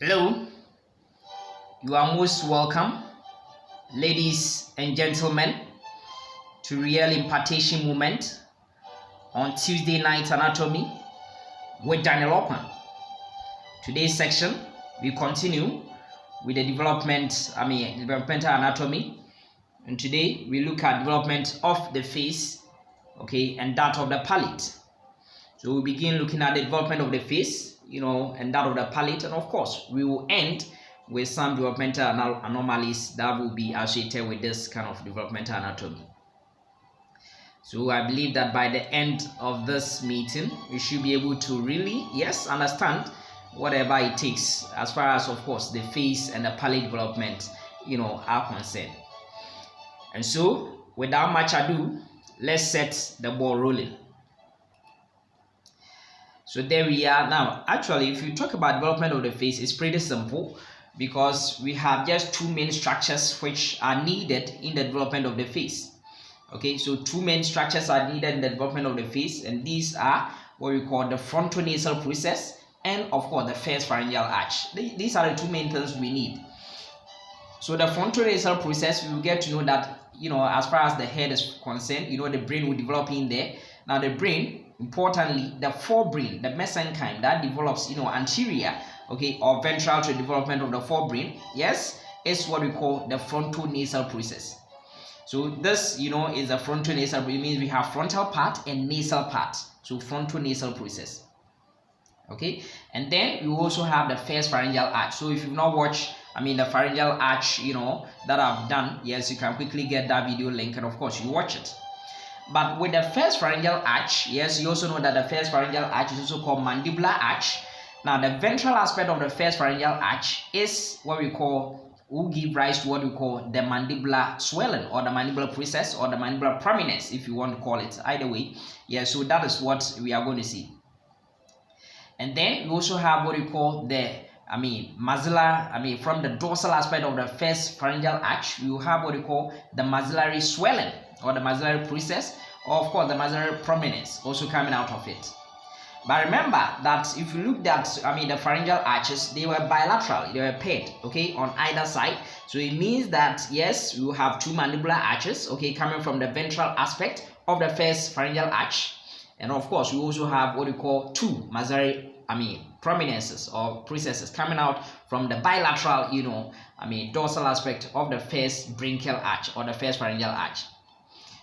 Hello, you are most welcome, ladies and gentlemen, to Real Impartation Moment on Tuesday Night Anatomy with Daniel Opan. Today's section, we continue with the developmental anatomy, and today we look at development of the face, and that of the palate. So we begin looking at the development of the face, and that of the palate, and of course, we will end with some developmental anomalies that will be associated with this kind of developmental anatomy. So I believe that by the end of this meeting, we should be able to really, understand whatever it takes as far as, of course, the face and the palate development, are concerned. And so, without much ado, let's set the ball rolling. So there we are. Now, actually, if you talk about development of the face, it's pretty simple because we have just two main structures which are needed in the development of the face. Okay, so two main structures are needed in the development of the face, and these are what we call the frontonasal process and, of course, the first pharyngeal arch. These are the two main things we need. So the frontonasal process, we will get to know that, as far as the head is concerned, the brain will develop in there. Now the brain, importantly, the forebrain, the mesenchyme that develops, anterior, or ventral to the development of the forebrain, is what we call the frontonasal process. So this, is a frontonasal. It means we have frontal part and nasal part. So frontonasal process. Okay, and then you also have the first pharyngeal arch. So if you've not watched, the pharyngeal arch, that I've done, yes, you can quickly get that video link, and of course you watch it. But with the first pharyngeal arch, yes, you also know that the first pharyngeal arch is also called mandibular arch. Now, the ventral aspect of the first pharyngeal arch is what we call, will give rise to what we call the mandibular swelling, or the mandibular process, or the mandibular prominence, if you want to call it. Either way, so that is what we are going to see. And then we also have what we call the maxilla, from the dorsal aspect of the first pharyngeal arch, we will have what we call the maxillary swelling, or the maxillary process, or of course the maxillary prominence also coming out of it. But remember that if you looked at the pharyngeal arches, they were bilateral, they were paired, on either side. So it means that yes, we will have two mandibular arches, coming from the ventral aspect of the first pharyngeal arch. And of course, we also have what we call two maxillary prominences or processes coming out from the bilateral, dorsal aspect of the first bronchial arch, or the first pharyngeal arch.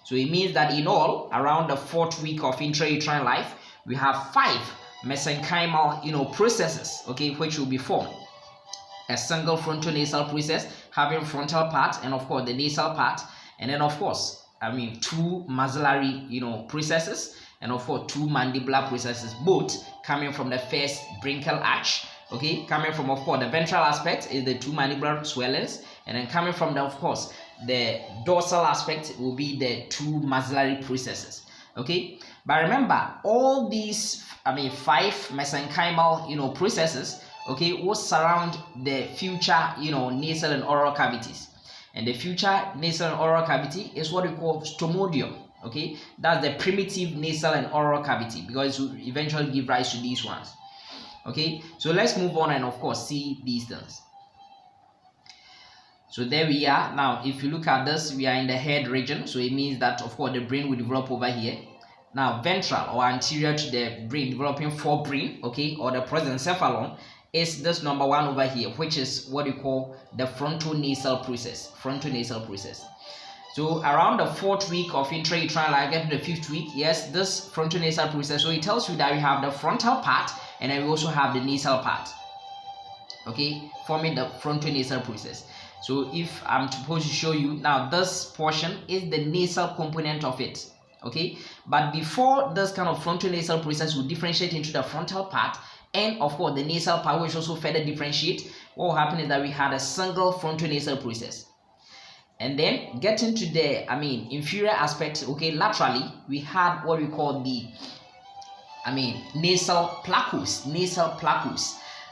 So it means that in all, around the 4th week of intrauterine life, we have 5 mesenchymal, processes, which will be formed. A single frontonasal process having frontal part and of course the nasal part, and then of course, 2 maxillary, processes, and of course 2 mandibular processes, both coming from the first bronchial arch. Coming from, of course, the ventral aspect is the 2 mandibular swellings, and then coming from the, of course, the dorsal aspect will be the 2 maxillary processes. But remember, all these 5 mesenchymal processes will surround the future nasal and oral cavities, and the future nasal and oral cavity is what we call stomodium. That's the primitive nasal and oral cavity, because it will eventually give rise to these ones. So let's move on and of course see these things. So there we are. Now if you look at this, we are in the head region, so it means that of course the brain will develop over here. Now ventral or anterior to the brain, developing forebrain, or the prosencephalon, is this number 1 over here, which is what we call the frontonasal process. So around the 4th week of intrauterine life, get to the 5th week, this frontonasal process, so it tells you that we have the frontal part and then we also have the nasal part, forming the frontonasal process. So if I'm supposed to show you now, this portion is the nasal component of it, but before this kind of frontonasal process will differentiate into the frontal part and of course the nasal part, which also further differentiate, what will happen is that we had a single frontonasal process. And then getting to the inferior aspect, laterally we had what we call the nasal placcus.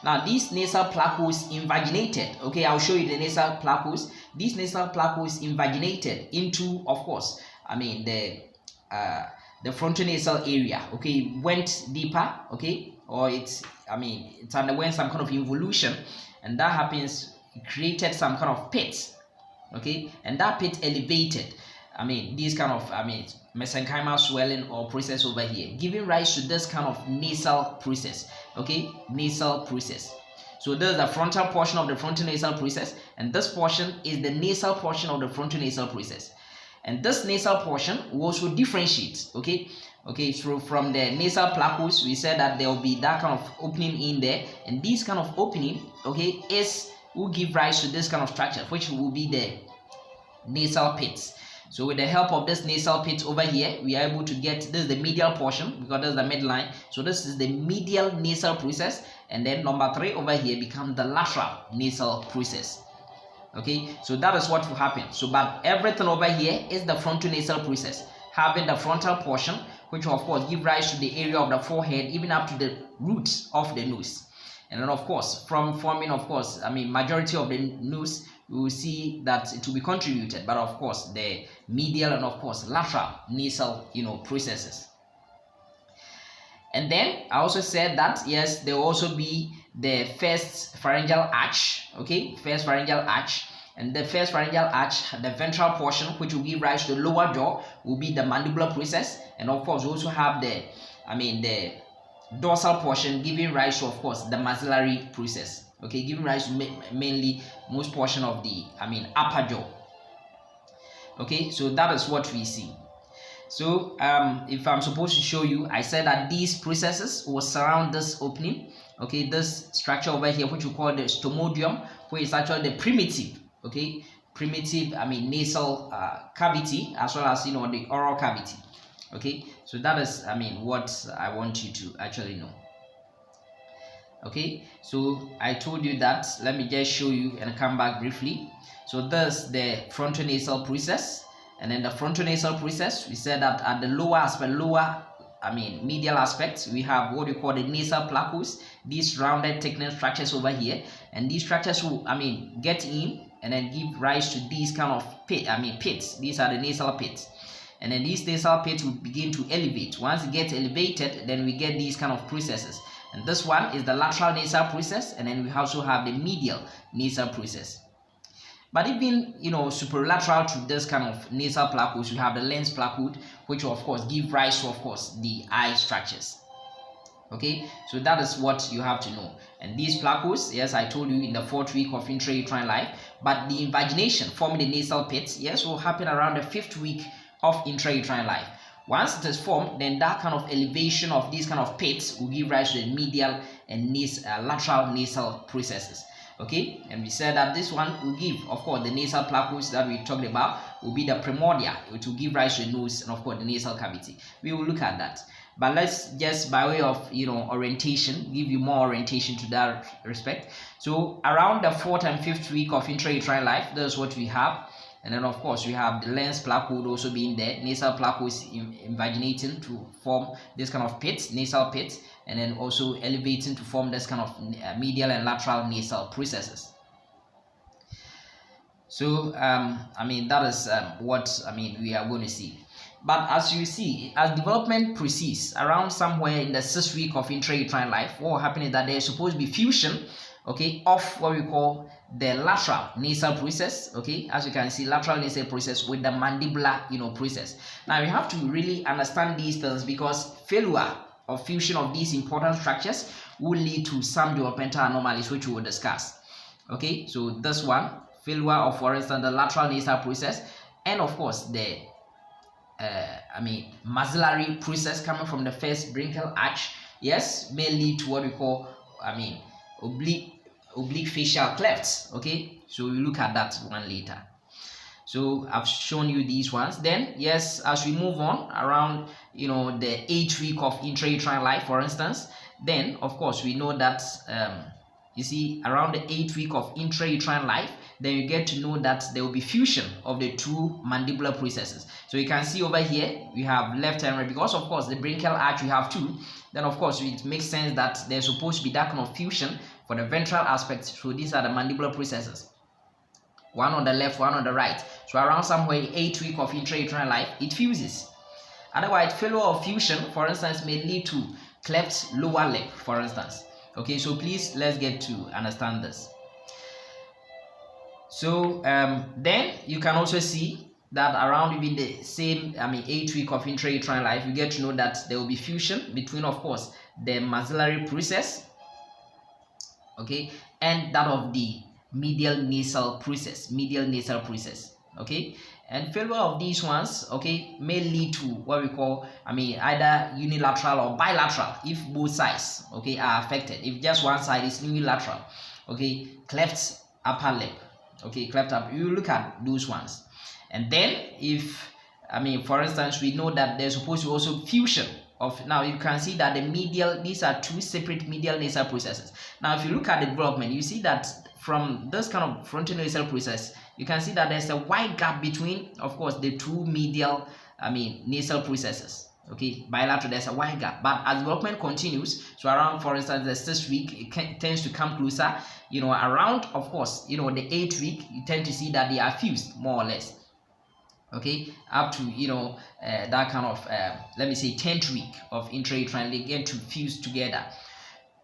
Now these nasal placcus invaginated, I'll show you the nasal placcus. These nasal placcus invaginated into, of course, the frontonasal area, went deeper, or it underwent some kind of involution, and that happens, it created some kind of pit, okay, and that pit elevated, these kind of, mesenchymal swelling or process over here, giving rise to this kind of nasal process, okay, nasal process. So this is the frontal portion of the frontonasal process, and this portion is the nasal portion of the frontonasal process. And this nasal portion will also differentiate, okay, so from the nasal placoes, we said that there will be that kind of opening in there, and this kind of opening, okay, will give rise to this kind of structure, which will be the nasal pits. So with the help of this nasal pit over here, we are able to get, this is the medial portion, because this is the midline. So this is the medial nasal process, and then number 3 over here becomes the lateral nasal process. Okay, so that is what will happen. So but everything over here is the frontonasal process, having the frontal portion, which will of course give rise to the area of the forehead, even up to the roots of the nose. And then of course, from forming, of course, majority of the nose, we will see that it will be contributed, but of course the medial and of course lateral nasal, processes. And then I also said that yes, there will also be the first pharyngeal arch, okay, first pharyngeal arch, and the first pharyngeal arch, the ventral portion, which will give rise to the lower jaw, will be the mandibular process, and of course we also have the dorsal portion giving rise to, of course, the maxillary process, okay, giving rise to mainly most portion of the upper jaw. Okay, so that is what we see. So if I'm supposed to show you, I said that these processes will surround this opening, okay, this structure over here, which we call the stomodium, which is actually the primitive, okay, nasal cavity, as well as the oral cavity. Okay, so that is what I want you to actually know. Okay, so I told you that. Let me just show you and come back briefly. So this is the frontonasal process, and then the frontonasal process, we said that at the lower aspect, medial aspect, we have what we call the nasal placoes, these rounded thickening structures over here, and these structures will get in and then give rise to these kind of pits. These are the nasal pits. And then these nasal pits will begin to elevate. Once it gets elevated, then we get these kind of processes. And this one is the lateral nasal process, and then we also have the medial nasal process. But even superlateral to this kind of nasal placoes, we have the lens placoid, which will of course give rise to, of course, the eye structures. Okay, so that is what you have to know. And these placoes, yes, I told you in the 4th week of intrauterine life, but the invagination forming the nasal pits, yes, will happen around the 5th week of intrauterine life. Once it is formed, then that kind of elevation of these kind of pits will give rise to the medial and lateral nasal processes. Okay, and we said that this one will give, of course, the nasal placoes that we talked about will be the primordia. It will give rise to the nose and of course the nasal cavity. We will look at that, but let's just, by way of orientation, give you more orientation to that respect. So around the 4th and 5th week of intrauterine life, that's what we have. And then of course we have the lens placoid also being there, nasal placoes invaginating to form this kind of pits, nasal pits, and then also elevating to form this kind of medial and lateral nasal processes. So that is what we are going to see. But as you see, as development proceeds, around somewhere in the 6th week of intrauterine life, what will happen is that there is supposed to be fusion, okay, of what we call the lateral nasal process, okay, as you can see, lateral nasal process with the mandibular process. Now you have to really understand these things, because failure or fusion of these important structures will lead to some developmental anomalies, which we will discuss. Okay, so this one, failure of, for instance, the lateral nasal process, and of course the maxillary process coming from the first bronchial arch, yes, may lead to what we call oblique facial clefts. Okay, so we look at that one later. So I've shown you these ones. Then yes, as we move on around the 8th week of intrauterine life, for instance, then of course we know that you see, around the 8th week of intrauterine life, then you get to know that there will be fusion of the two mandibular processes. So you can see over here we have left and right, because of course the bronchial arch we have two. Then of course it makes sense that there's supposed to be that kind of fusion for the ventral aspect. So these are the mandibular processes, one on the left, one on the right. So around somewhere 8th week of intrauterine life, it fuses. Otherwise, failure of fusion, for instance, may lead to cleft lower lip, for instance. Okay, so please let's get to understand this. So then you can also see that around even the same 8th week of intrauterine life, you get to know that there will be fusion between, of course, the maxillary process, okay, and that of the medial nasal process, okay. And failure of these ones, okay, may lead to what we call either unilateral or bilateral if both sides, okay, are affected. If just one side is unilateral, okay, cleft upper lip, okay, cleft up, you look at those ones. And then if for instance, we know that there's supposed to also fusion of, now you can see that the medial, these are two separate medial nasal processes. Now if you look at the development, you see that from this kind of frontal nasal process, you can see that there's a wide gap between, of course, the two medial nasal processes, okay. Bilateral, there's a wide gap, but as development continues, so around, for instance, the 6th week, it tends to come closer, around, of course, the 8th week, you tend to see that they are fused more or less, okay, up to that kind of let me say 10th week of intrauterine, they get to fuse together.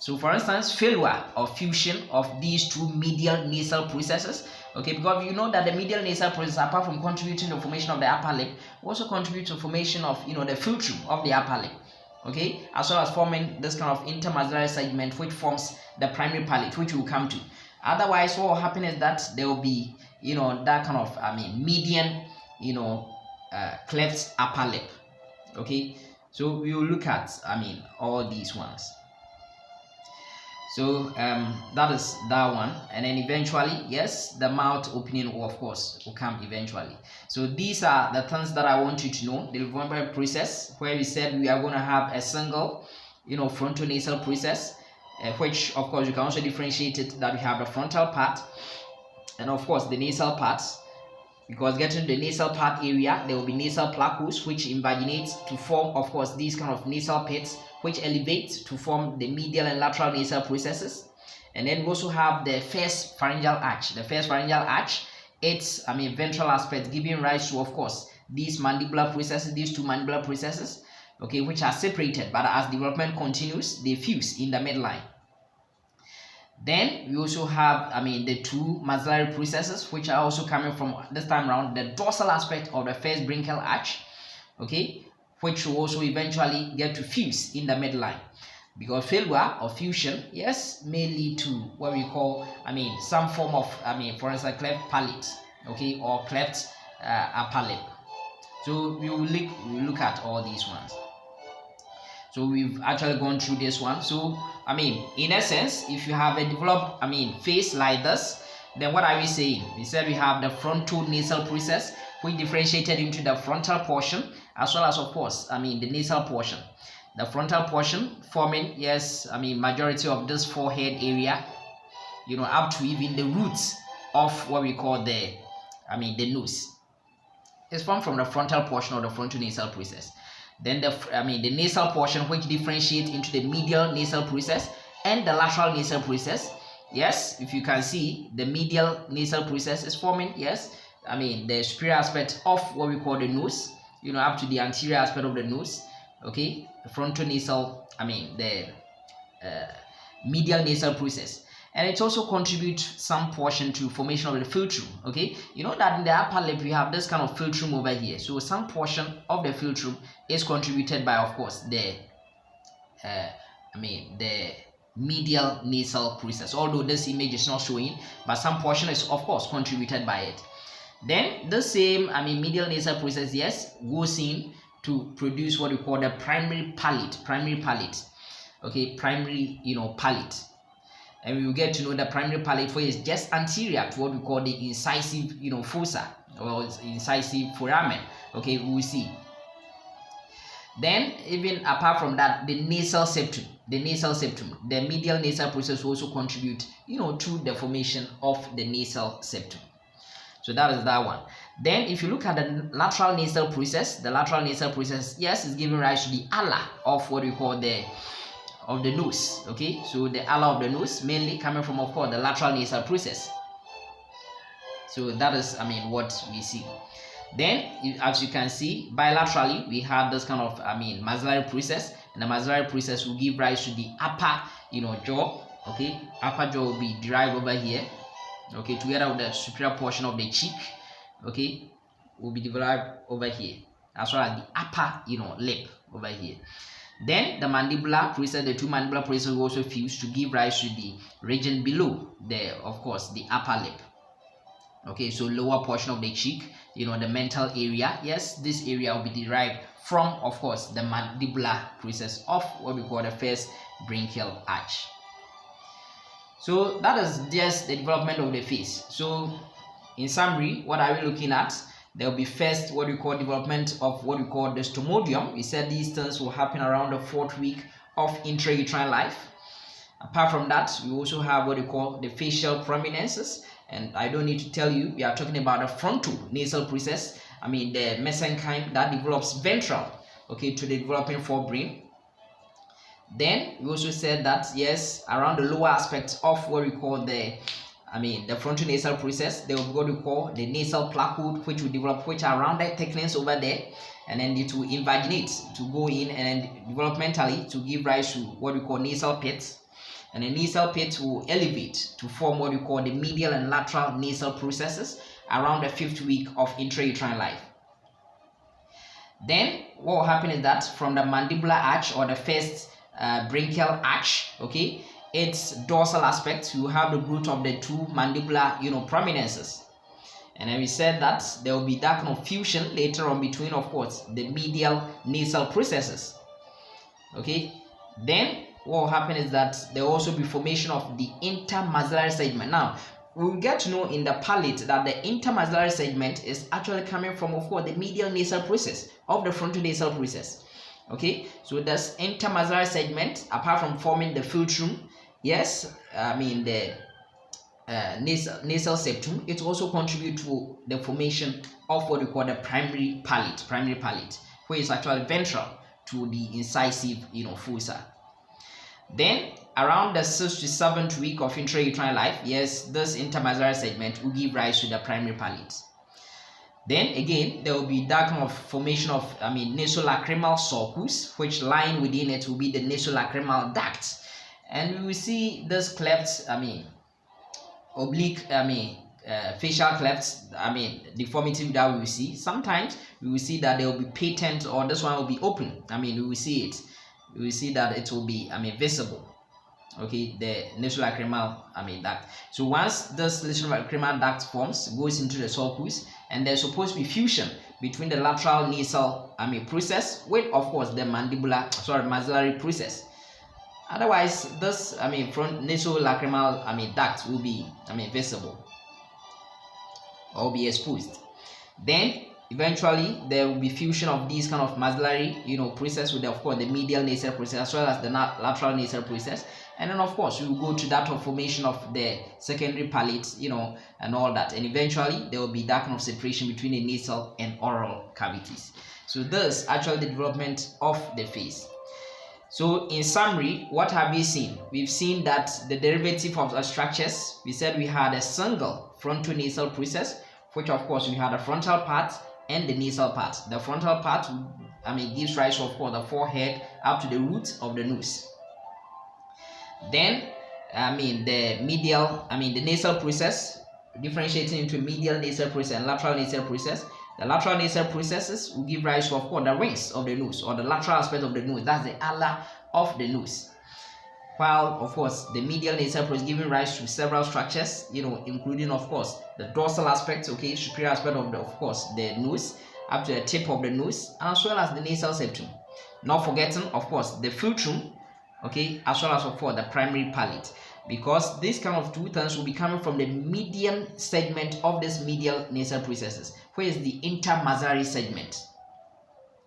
So for instance, failure or fusion of these two medial nasal processes, okay, because you know that the medial nasal process, apart from contributing to the formation of the upper lip, also contributes to formation of the philtrum of the upper lip, okay, as well as forming this kind of intermaxillary segment which forms the primary palate, which we'll come to. Otherwise, what will happen is that there will be that kind of median cleft upper lip, okay. So we will look at all these ones. So that is that one, and then eventually, yes, the mouth opening will, of course, will come eventually. So these are the things that I want you to know. The development process, where we said we are going to have a single frontal nasal process, which of course you can also differentiate it, that we have the frontal part and of course the nasal parts. Because getting to the nasal part area, there will be nasal plaques which invaginates to form, of course, these kind of nasal pits which elevate to form the medial and lateral nasal processes. And then we also have the first pharyngeal arch. The first pharyngeal arch, it's ventral aspect, giving rise to, of course, these mandibular processes, these two mandibular processes, okay, which are separated, but as development continues, they fuse in the midline. Then we also have the two maxillary processes, which are also coming from, this time around, the dorsal aspect of the first bronchial arch, okay, which will also eventually get to fuse in the midline. Because failure or fusion, yes, may lead to what we call some form of for instance, cleft palate, okay, or cleft upper lip. So we will look at all these ones. So we've actually gone through this one. So in essence, if you have a developed face like this, then what are we saying? We said we have the frontal nasal process, which differentiated into the frontal portion as well as, of course, the nasal portion. The frontal portion forming, yes, majority of this forehead area, up to even the roots of what we call the nose. It's formed from the frontal portion of the frontal nasal process. Then the nasal portion, which differentiates into the medial nasal process and the lateral nasal process. Yes, if you can see, the medial nasal process is forming, yes, the superior aspect of what we call the nose, up to the anterior aspect of the nose, okay, the frontal nasal, the medial nasal process. And it also contributes some portion to formation of the philtrum, okay. You know that in the upper lip we have this kind of philtrum over here, so some portion of the philtrum is contributed by, of course, the the medial nasal process, although this image is not showing, but some portion is, of course, contributed by it. Then the same medial nasal process, yes, goes in to produce what we call the primary palate, okay, primary palate. And we will get to know the primary palate, where is just anterior to what we call the incisive fossa or incisive foramen, okay, we will see. Then even apart from that, the nasal septum, the medial nasal process will also contribute to the formation of the nasal septum. So that is that one. Then if you look at the lateral nasal process, yes, is giving rise to the ala of what we call the nose, okay. So the ala of the nose mainly coming from, of course, the lateral nasal process. So that is what we see. Then as you can see, bilaterally we have this kind of maxillary process, and the maxillary process will give rise to the upper jaw, okay. Upper jaw will be derived over here, okay, together with the superior portion of the cheek, okay, will be developed over here, as well as the upper, lip over here. Then the mandibular process, the two mandibular processes will also fuse to give rise to the region below the, of course, the upper lip. Okay, so lower portion of the cheek, the mental area. Yes, this area will be derived from, of course, the mandibular process of what we call the first branchial arch. So that is just the development of the face. So in summary, what are we looking at? There will be first what we call development of what we call the stomodium. We said these things will happen around the 4th week of intrauterine life. Apart from that, we also have what we call the facial prominences. And I don't need to tell you, we are talking about the frontal nasal process. I mean the mesenchyme that develops ventral, okay, to the developing forebrain. Then we also said that yes, around the lower aspect of what we call the frontal nasal process, there will be what we call the nasal placule, which will develop, which are rounded thickness over there, and then it will invaginate to go in and then developmentally to give rise to what we call nasal pits. And the nasal pit will elevate to form what we call the medial and lateral nasal processes around the 5th week of intrauterine life. Then what will happen is that from the mandibular arch or the first branchial arch, okay, its dorsal aspect, you have the growth of the two mandibular prominences. And then we said that there will be that kind of fusion later on between, of course, the medial nasal processes. Okay, then what will happen is that there will also be formation of the intermaxillary segment. Now we'll get to know in the palate that the intermaxillary segment is actually coming from, of course, the medial nasal process of the frontal nasal process. Okay, so this intermaxillary segment, apart from forming the philtrum, yes, the nasal septum, it also contributes to the formation of what we call the primary palate, which is actually ventral to the incisive fossa. Then around the 6th to 7th week of intrauterine life, yes, this intermaxillary segment will give rise to the primary palate. Then again, there will be that kind of formation of nasolacrimal sulcus, which lying within it will be the nasolacrimal duct. And we will see this cleft, oblique, facial clefts, deformity that we will see. Sometimes we will see that there will be patent, or this one will be open. We will see it. We will see that it will be, visible. Okay, the nasolacrimal, duct. So once this nasolacrimal duct forms, goes into the sulcus, and there's supposed to be fusion between the lateral nasal, process with, of course, the maxillary process. Otherwise, this, front nasolacrimal, duct will be, visible or be exposed. Then eventually there will be fusion of these kind of maxillary process with, of course, the medial nasal process as well as the lateral nasal process, and then of course we will go to that of formation of the secondary palate, and all that, and eventually there will be that kind of separation between the nasal and oral cavities. So this actually the development of the face. So in summary, what have we seen? We've seen that the derivative of the structures, we said we had a single frontal nasal process, which of course we had a frontal part and the nasal part. The frontal part, gives rise to, of course, the forehead up to the root of the nose. Then, the medial, the nasal process, differentiating into medial nasal process and lateral nasal process. The lateral nasal processes will give rise to, of course, the rings of the nose, or the lateral aspect of the nose. That's the ala of the nose. While, of course, the medial nasal process giving rise to several structures, including, of course, the dorsal aspect, okay, superior aspect of the nose, up to the tip of the nose, as well as the nasal septum. Not forgetting, of course, the philtrum, okay, as well as, of course, the primary palate. Because these kind of two things will be coming from the median segment of this medial nasal processes, which is the intermaxillary segment.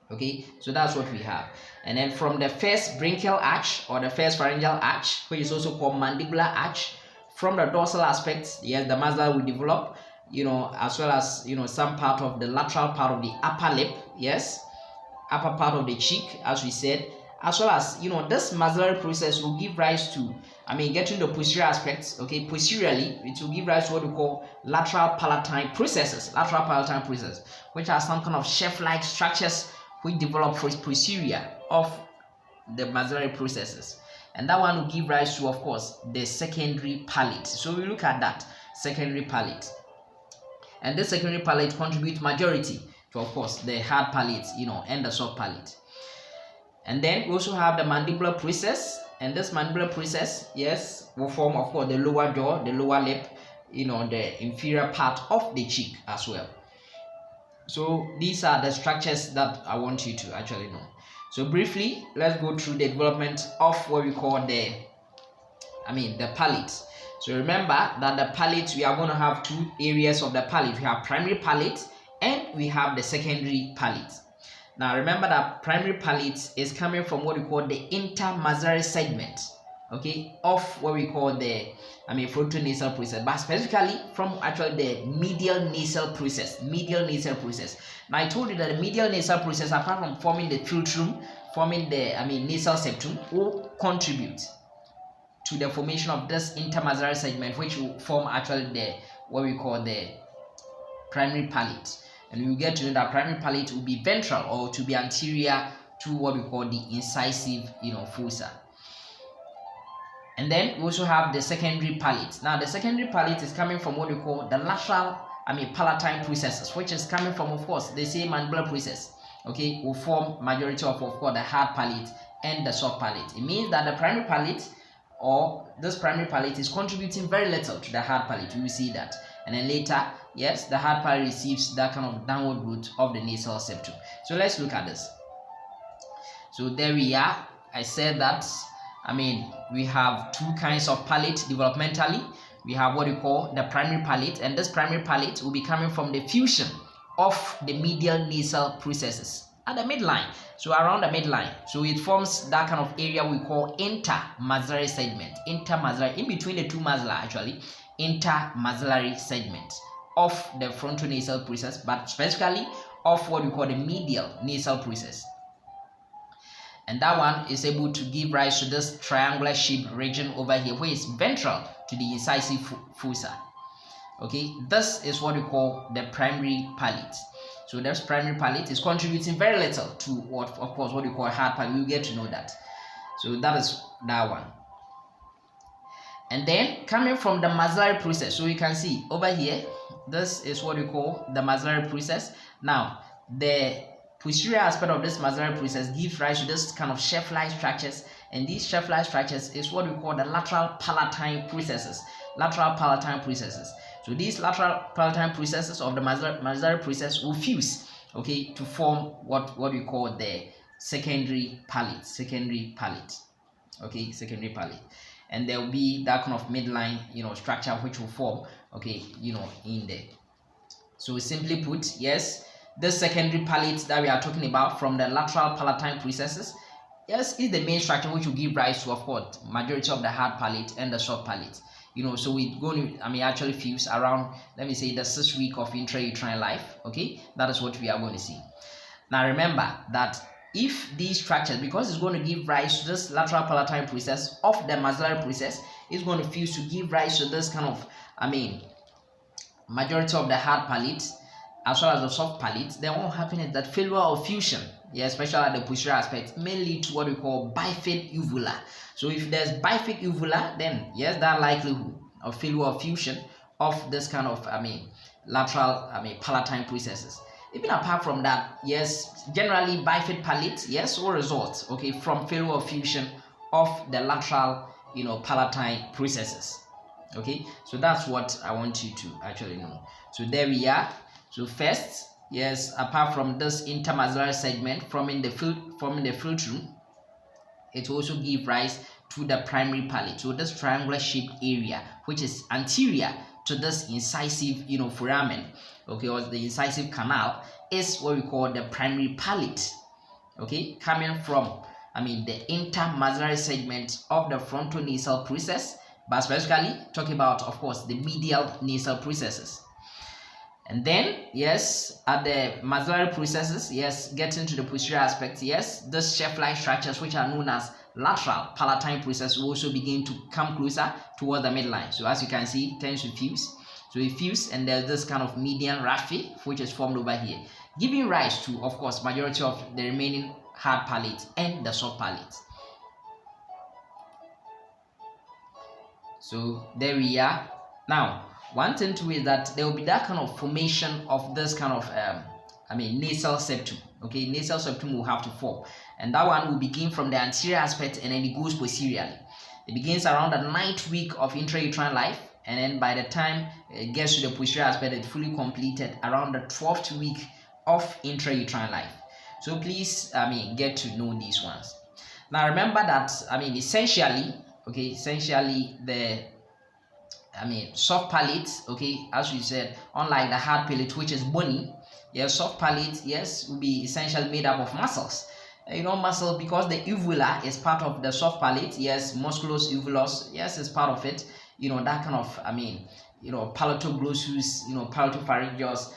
Okay, so that's what we have. And then from the first branchial arch or the first pharyngeal arch, which is also called mandibular arch, from the dorsal aspect, yes, the maxilla will develop, as well as some part of the lateral part of the upper lip, yes, upper part of the cheek, as we said, as well as this maxillary process will give rise to, getting the posterior aspects, okay, posteriorly, it will give rise to what we call lateral palatine processes, which are some kind of chef-like structures which develop posterior of the maxillary processes, and that one will give rise to, of course, the secondary palate. So we look at that. secondary palate. And this secondary palate contributes majority to, of course, the hard palate, and the soft palate. And then we also have the mandibular process, and this mandibular process, yes, will form, of course, the lower jaw, the lower lip, the inferior part of the cheek as well. So these are the structures that I want you to actually know. So briefly, let's go through the development of what we call the palate. So remember that the palate, we are going to have two areas of the palate. We have primary palate and we have the secondary palate. Now remember that primary palate is coming from what we call the intermaxillary segment, okay, of what we call the frontonasal process, but specifically from actually the medial nasal process. Now I told you that the medial nasal process, apart from forming the philtrum, forming the nasal septum, will contribute to the formation of this intermaxillary segment, which will form actually the what we call the primary palate. And we will get to know that primary palate will be ventral or to be anterior to what we call the incisive fossa. And then we also have the secondary palate. Now the secondary palate is coming from what we call the lateral palatine processes, which is coming from, of course, the same mandibular process, okay, will form majority of course the hard palate and the soft palate. It means that the primary palate, or this primary palate, is contributing very little to the hard palate. We will see that. And then later, yes, the hard palate receives that kind of downward route of the nasal septum. So let's look at this. So there we are. I said that we have two kinds of palate developmentally. We have what we call the primary palate, and this primary palate will be coming from the fusion of the medial nasal processes at the midline. So around the midline, so it forms that kind of area we call intermaxillary segment. Intermaxillary, in between the two maxilla, actually, intermaxillary segment of the frontonasal process, but specifically of what we call the medial nasal process. And that one is able to give rise to this triangular shaped region over here, which is ventral to the incisive fossa. Okay, this is what we call the primary palate. So this primary palate is contributing very little to what we call hard palate. We'll get to know that. So that is that one. And then coming from the maxillary process, so you can see over here, this is what we call the maxillary process. Now the posterior aspect of this maxillary process gives rise to this kind of shelf-like structures, and these shelf-like structures is what we call the lateral palatine processes. So these lateral palatine processes of the maxillary process will fuse, okay, to form what we call the secondary palate. Okay, secondary palate. And there will be that kind of midline structure which will form, okay, in there. So simply put, yes, this secondary palate that we are talking about from the lateral palatine processes, yes, is the main structure which will give rise to, of course, majority of the hard palate and the soft palate. So we're going to actually fuse around, let me say, the 6th week of intrauterine life. Okay, that is what we are going to see. Now remember that if these structures, because it's going to give rise to this lateral palatine process of the maxillary process, is going to fuse to give rise to this kind of majority of the hard palate as well as the soft palate, then what will happen is that failure of fusion, especially at the posterior aspect, may lead to what we call bifid uvula. So if there's bifid uvula, then yes, that likelihood of failure of fusion of this kind of lateral palatine processes. Even apart from that, yes, generally bifid palate, yes, will result, okay, from failure of fusion of the lateral palatine processes. Okay, so that's what I want you to actually know. So there we are. So first, yes, apart from this intermaxillary segment forming the philtrum, it also gives rise to the primary palate. So this triangular shaped area, which is anterior to this incisive foramen, okay, or the incisive canal, is what we call the primary palate. Okay, coming from the intermaxillary segment of the frontonasal process, but specifically talking about, of course, the medial nasal processes. And then, yes, at the maxillary processes, yes, getting to the posterior aspect, yes, these shelf-like structures, which are known as lateral palatine process, will also begin to come closer towards the midline. So as you can see, it tends to fuse. So it fuses, and there's this kind of median raphe, which is formed over here, giving rise to, of course, majority of the remaining hard palate and the soft palate. So there we are. Now, one thing too is that there will be that kind of formation of this kind of nasal septum. Okay, nasal septum will have to form, and that one will begin from the anterior aspect and then it goes posteriorly. It begins around the 9th week of intrauterine life, and then by the time it gets to the posterior aspect, it's fully completed around the 12th week of intrauterine life. So please, get to know these ones. Now remember that, essentially the soft palate, okay, as we said, unlike the hard palate which is bony, yes, soft palate, yes, will be essentially made up of muscles. Muscle, because the uvula is part of the soft palate, yes, musculus uvulus, yes, is part of it. That kind of, palatoglossus, palatopharyngeus,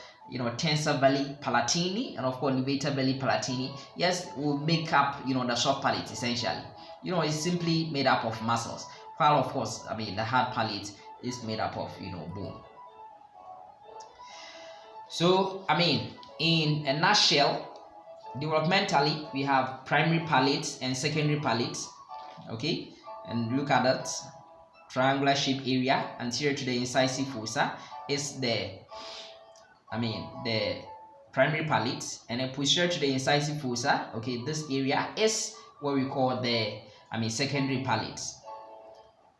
tensor belly palatini, and of course levator belly palatini, yes, will make up, the soft palate essentially. It's simply made up of muscles, while of course, the hard palate is made up of, bone. So, in a nutshell, developmentally, we have primary palate and secondary palate. Okay, and look at that triangular shape area anterior to the incisive fossa is the primary palate, and then posterior to the incisive fossa, okay, this area is what we call the secondary palate.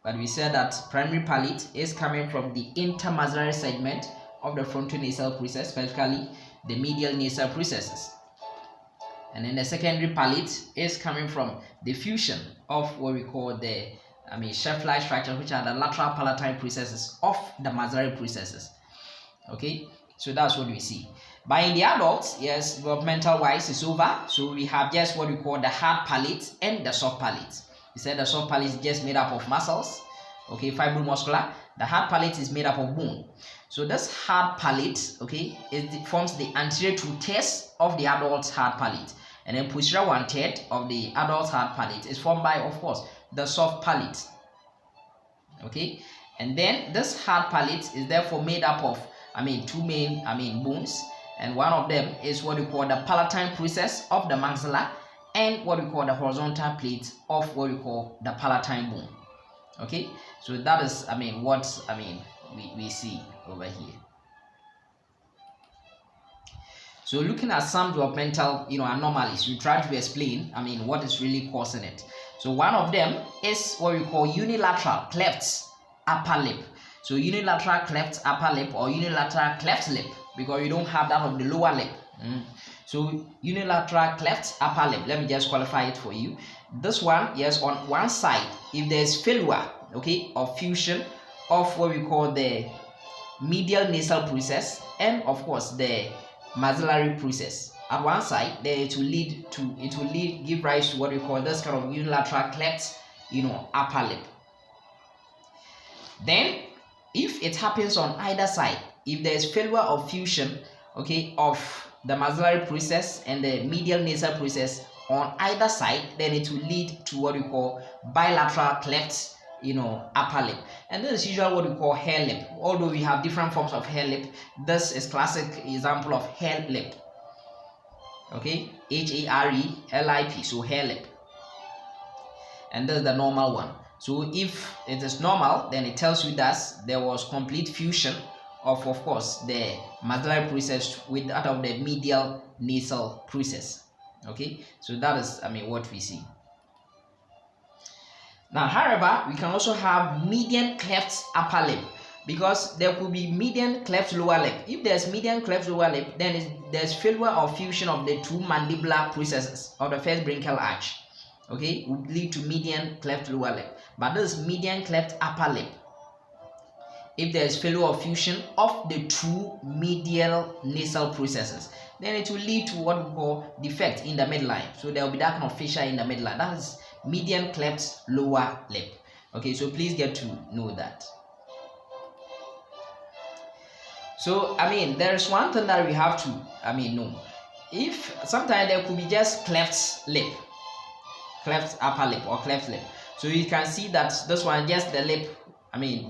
But we said that primary palate is coming from the intermaxillary segment of the frontonasal process, specifically the medial nasal processes. And then the secondary palate is coming from the fusion of what we call the shelf-like structure, which are the lateral palatine processes of the maxillary processes. Okay, so that's what we see. But in the adults, yes, developmental wise is over. So we have just what we call the hard palate and the soft palate. We said the soft palate is just made up of muscles, okay, fibromuscular. The hard palate is made up of bone. So this hard palate, okay, it forms the anterior 2/3 of the adult hard palate, and then posterior 1/3 of the adult hard palate is formed by, of course, the soft palate. Okay, and then this hard palate is therefore made up of two main bones, and one of them is what we call the palatine process of the maxilla, and what we call the horizontal plate of what we call the palatine bone. Okay, so that is what we see over here. So looking at some developmental anomalies, we try to explain what is really causing it. So one of them is what we call unilateral cleft upper lip. So unilateral cleft upper lip or unilateral cleft lip, because you don't have that of the lower lip. So unilateral cleft upper lip, let me just qualify it for you. This one, yes, on one side, if there's failure, okay, or fusion of what we call the medial nasal process and of course the maxillary process at one side, then it will give rise to what we call this kind of unilateral cleft upper lip. Then if it happens on either side, if there is failure of fusion, okay, of the maxillary process and the medial nasal process on either side, then it will lead to what we call bilateral cleft upper lip, and this is usually what we call hair lip. Although we have different forms of hair lip, this is classic example of hair lip. Okay, HARELIP, so hair lip, and this is the normal one. So if it is normal, then it tells you that there was complete fusion of course the maxillary process with that of the medial nasal process. Okay, so that is what we see. Now, however, we can also have median cleft upper lip, because there could be median cleft lower lip. If there's median cleft lower lip, then there's failure or fusion of the two mandibular processes of the first bronchial arch. Okay, would lead to median cleft lower lip. But this is median cleft upper lip. If there is failure or fusion of the two medial nasal processes, then it will lead to what we call defect in the midline. So there will be that kind of fissure in the midline. That is median cleft lower lip. Okay, so please get to know that. So there is one thing that we have to know. If sometimes there could be just cleft lip, cleft upper lip or cleft lip. So you can see that this one just the lip.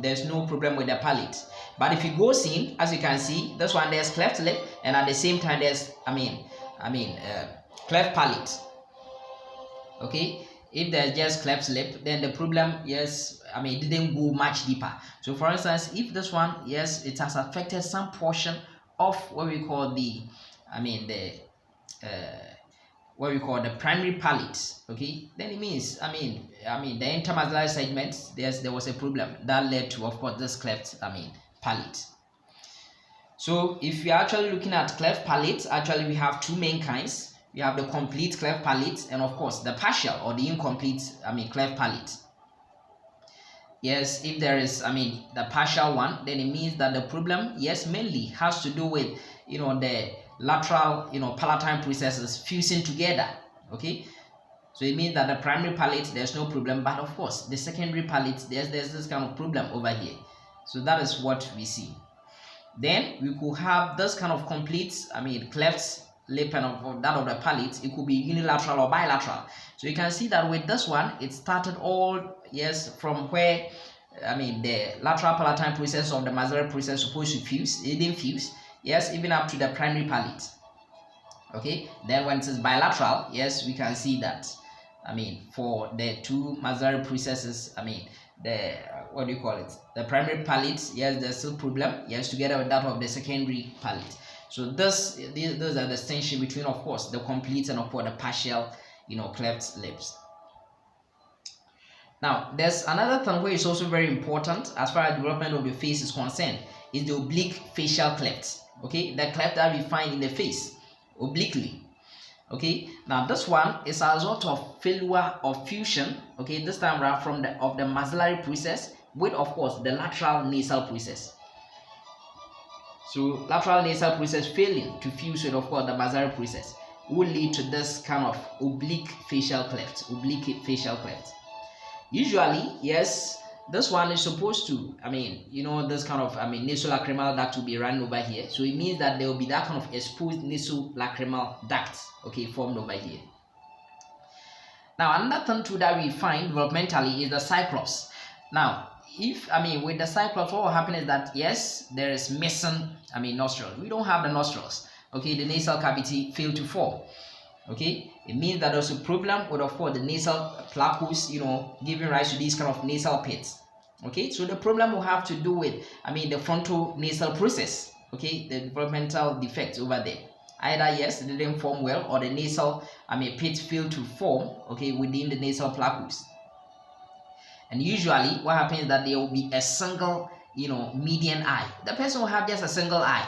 There's no problem with the palate. But if it goes in, as you can see, this one there's cleft lip, and at the same time there's cleft palate. Okay, if there's just cleft lip, then the problem, yes, I mean, it didn't go much deeper. So for instance, if this one, yes, it has affected some portion of what we call the, I mean, the what we call the primary palate, okay, then it means, I mean the intermaxillary segment, there was a problem that led to, of course, this cleft, I mean, palate. So if we are actually looking at cleft palate, actually we have two main kinds. We have the complete cleft palate and, of course, the partial or the incomplete, I mean, cleft palate. Yes, if there is, I mean, the partial one, then it means that the problem, yes, mainly has to do with, you know, the lateral, you know, palatine processes fusing together, okay. So it means that the primary palate, there's no problem, but of course the secondary palate, there's this kind of problem over here. So that is what we see. Then we could have this kind of complete, I mean, cleft lip and of that of the palate. It could be unilateral or bilateral. So you can see that with this one, it started all, yes, from where, I mean, the lateral palatine process of the maxillary process supposed to fuse, it didn't fuse, yes, even up to the primary palate, okay. Then when it is bilateral, yes, we can see that, I mean, for the two maxillary processes, I mean, the what do you call it, the primary palate, yes, there's still problem, yes, together with that of the secondary palate. So those are the distinction between, of course, the complete and, of course, the partial, you know, cleft lips. Now there's another thing which is also very important as far as development of the face is concerned, is the oblique facial cleft, okay, the cleft that we find in the face obliquely, okay. Now this one is a result of failure of fusion, okay, this time around from the maxillary process with, of course, the lateral nasal process. So lateral nasal process failing to fuse with, of course, the maxillary process will lead to this kind of oblique facial cleft, Usually, yes, this one is supposed to, I mean, you know, this kind of, I mean, nasolacrimal duct will be run over here. So it means that there will be that kind of exposed nasolacrimal duct, okay, formed over here. Now another thing too that we find developmentally is the cyclops. Now if, I mean, with the cyclops, what will happen is that, yes, there is missing, I mean, nostrils. We don't have the nostrils, okay, the nasal cavity failed to form, okay. It means that there's a problem with, of course, the nasal plaques, you know, giving rise to these kind of nasal pits, okay. So the problem will have to do with, I mean, the frontal nasal process, okay, the developmental defects over there. Either, yes, it didn't form well, or the nasal, I mean, pit failed to form, okay, within the nasal plaques. And usually what happens is that there will be a single, you know, median eye. The person will have just a single eye,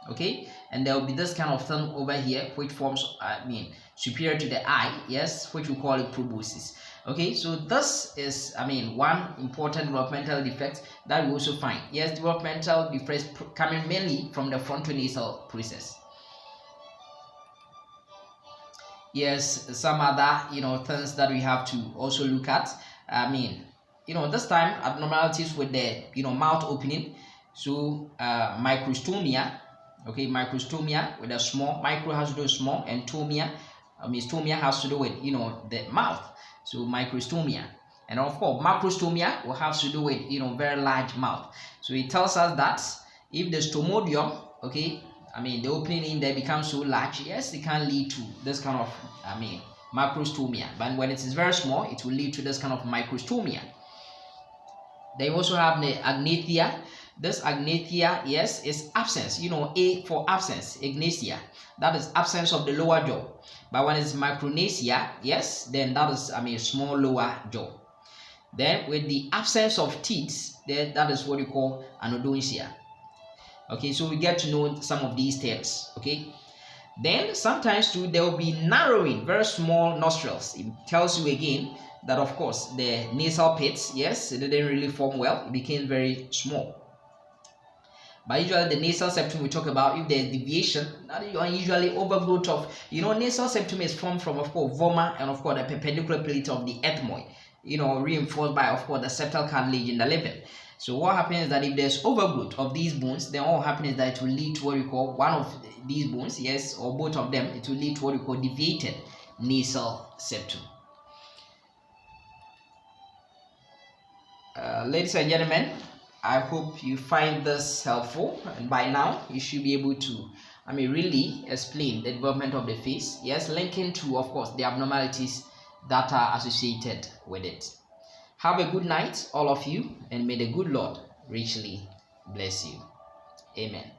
okay, and there will be this kind of thing over here which forms, I mean, superior to the eye, yes, which we call it proboscis, okay. So this is, I mean, one important developmental defect that we also find. Yes, developmental defects coming mainly from the frontonasal process. Yes, some other, you know, things that we have to also look at, I mean, you know, this time abnormalities with the, you know, mouth opening. So microstomia, okay, microstomia with a small, micro has to do with small, and tomia, I mean, stomia has to do with, you know, the mouth. So microstomia, and of course macrostomia will have to do with, you know, very large mouth. So it tells us that if the stomodium, okay, I mean, the opening in there becomes so large, yes, it can lead to this kind of, I mean, macrostomia. But when it is very small, it will lead to this kind of microstomia. They also have the agnathia. This agnathia, yes, is absence, you know, A for absence, agnathia, that is absence of the lower jaw. But when it's micronasia, yes, then that is, I mean, small lower jaw. Then with the absence of teeth, then that is what you call anodontia. Okay, so we get to know some of these terms, okay. Then sometimes too there will be narrowing, very small nostrils. It tells you again that, of course, the nasal pits, yes, it didn't really form well, it became very small. But usually the nasal septum we talk about, if there's deviation, that is usually overgrowth of, you know, nasal septum is formed from, of course, vomer and, of course, the perpendicular plate of the ethmoid, you know, reinforced by, of course, the septal cartilage in the liver. So what happens is that if there's overgrowth of these bones, then what happens is that it will lead to what we call one of these bones, yes, or both of them, it will lead to what we call deviated nasal septum. Ladies and gentlemen, I hope you find this helpful, and by now you should be able to, really explain the development of the face, yes, linking to, of course, the abnormalities that are associated with it. Have a good night, all of you, and may the good Lord richly bless you. Amen.